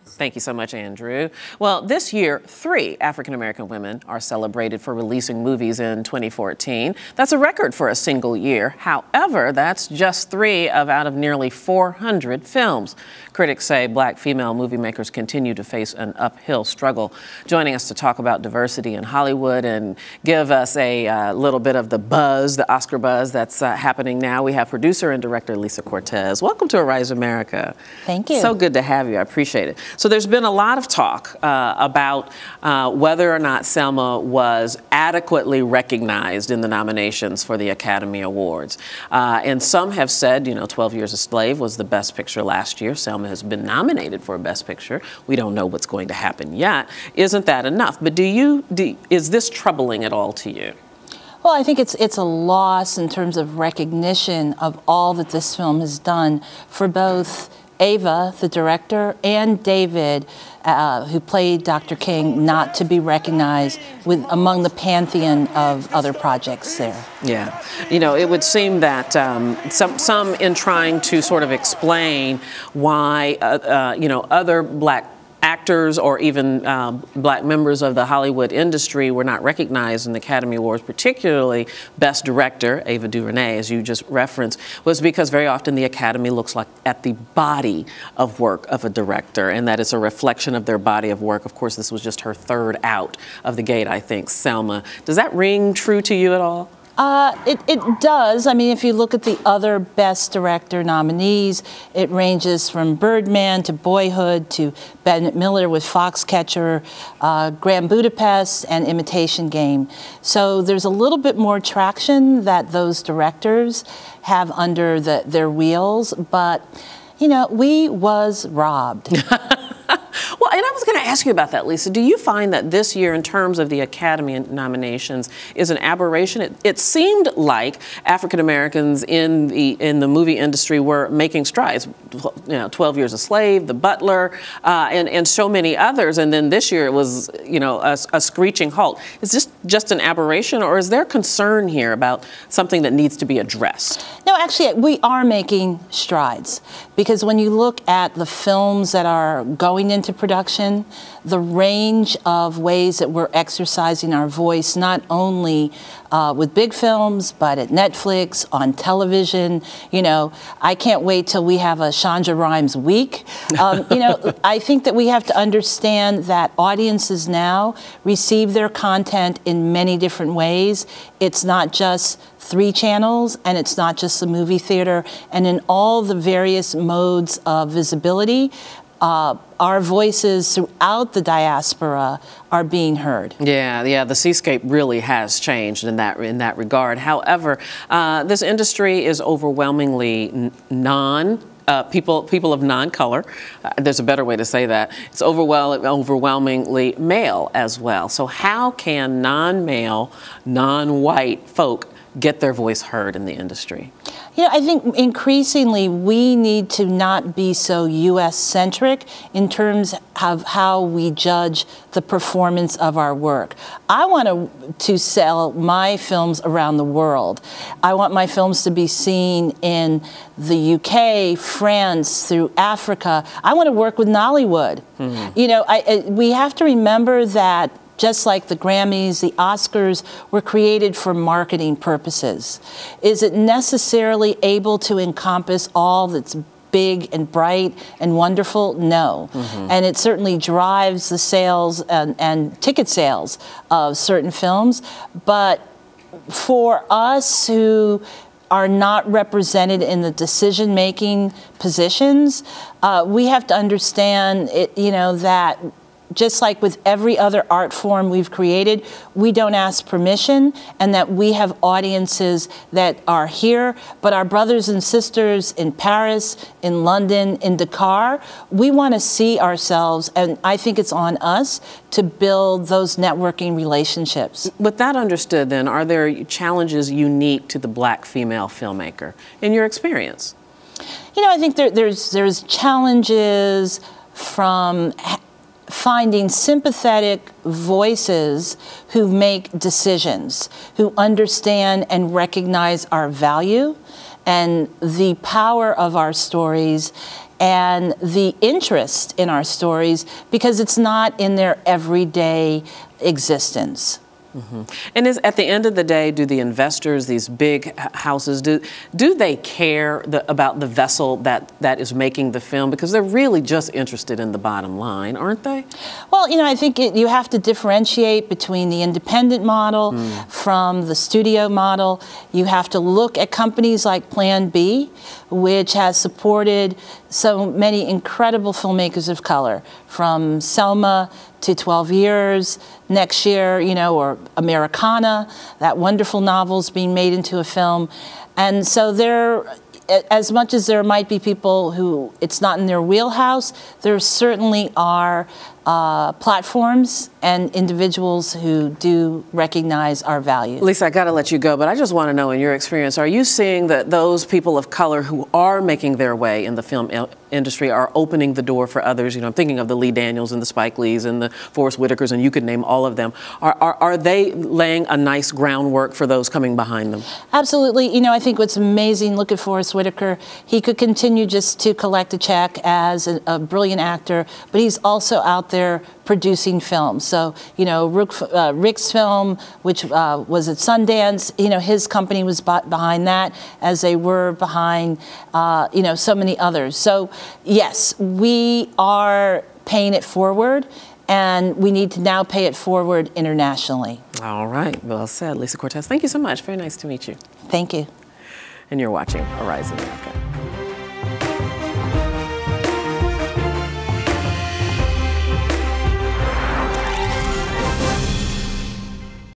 Thank you so much, Andrew. Well, this year, 3 African-American women are celebrated for releasing movies in 2014. That's a record for a single year. However, that's just 3 out of nearly 400 films. Critics say black female movie makers continue to face an uphill struggle. Joining us to talk about diversity in Hollywood and give us a little bit of the buzz, the Oscar buzz that's happening now, we have producer and director Lisa Cortes. Welcome to Arise America. Thank you. So good to have you. I appreciate it. So there's been a lot of talk about whether or not Selma was adequately recognized in the nominations for the Academy Awards. And some have said, 12 Years a Slave was the best picture last year. Selma has been nominated for a best picture. We don't know what's going to happen yet. Isn't that enough? But is this troubling at all to you? Well, I think it's a loss in terms of recognition of all that this film has done for both Ava, the director, and David, who played Dr. King, not to be recognized among the pantheon of other projects there. Yeah. It would seem that some in trying to sort of explain why, other black actors or even black members of the Hollywood industry were not recognized in the Academy Awards, particularly Best Director, Ava DuVernay, as you just referenced, was because very often the Academy looks at the body of work of a director, and that is a reflection of their body of work. Of course, this was just her third out of the gate, I think, Selma. Does that ring true to you at all? It does. I mean, if you look at the other Best Director nominees, it ranges from Birdman to Boyhood to Bennett Miller with Foxcatcher, Grand Budapest, and Imitation Game. So there's a little bit more traction that those directors have under their wheels, but, we was robbed. Well, and I was going to ask you about that, Lisa. Do you find that this year, in terms of the Academy nominations, is an aberration? It seemed like African Americans in the movie industry were making strides. 12 Years a Slave, The Butler, and so many others. And then this year it was, a screeching halt. Is this just an aberration, or is there concern here about something that needs to be addressed? No, actually, we are making strides, because when you look at the films that are going into production, the range of ways that we're exercising our voice, not only with big films, but at Netflix, on television. I can't wait till we have a Shonda Rhimes week. I think that we have to understand that audiences now receive their content in many different ways. It's not just 3 channels, and it's not just the movie theater, and in all the various modes of visibility, our voices throughout the diaspora are being heard. Yeah, the seascape really has changed in that regard. However, this industry is overwhelmingly people of non-color. There's a better way to say that. It's overwhelmingly male as well. So how can non-male, non-white folk get their voice heard in the industry? I think increasingly we need to not be so U.S.-centric in terms of how we judge the performance of our work. I want to sell my films around the world. I want my films to be seen in the UK, France, through Africa. I want to work with Nollywood. Mm-hmm. We have to remember that just like the Grammys, the Oscars were created for marketing purposes. Is it necessarily able to encompass all that's big and bright and wonderful? No. Mm-hmm. And it certainly drives the sales and ticket sales of certain films. But for us who are not represented in the decision-making positions, we have to understand that just like with every other art form we've created, we don't ask permission, and that we have audiences that are here, but our brothers and sisters in Paris, in London, in Dakar, we want to see ourselves, and I think it's on us to build those networking relationships. With that understood, then, are there challenges unique to the black female filmmaker in your experience? I think there's challenges from finding sympathetic voices who make decisions, who understand and recognize our value and the power of our stories, and the interest in our stories because it's not in their everyday existence. Mm-hmm. And at the end of the day, do the investors, these big houses, do they care about the vessel that is making the film? Because they're really just interested in the bottom line, aren't they? Well, you know, I think you have to differentiate between the independent model from the studio model. You have to look at companies like Plan B, which has supported so many incredible filmmakers of color, from Selma to 12 Years, next year, you know, or Americana, that wonderful novel's being made into a film. And so there, as much as there might be people who it's not in their wheelhouse, there certainly are platforms and individuals who do recognize our values. Lisa, I got to let you go, but I just want to know, in your experience, are you seeing that those people of color who are making their way in the film industry are opening the door for others? You know, I'm thinking of the Lee Daniels and the Spike Lees and the Forrest Whitakers, and you could name all of them. Are they laying a nice groundwork for those coming behind them? Absolutely. You know, I think what's amazing, look at Forrest Whitaker. He could continue just to collect a check as a brilliant actor, but he's also out there producing films. So, you know, Rick's film, which was at Sundance, you know, his company was behind that, as they were behind, you know, so many others. So, yes, we are paying it forward, and we need to now pay it forward internationally. All right. Well said. Lisa Cortes, thank you so much. Very nice to meet you. Thank you. And you're watching Arise America.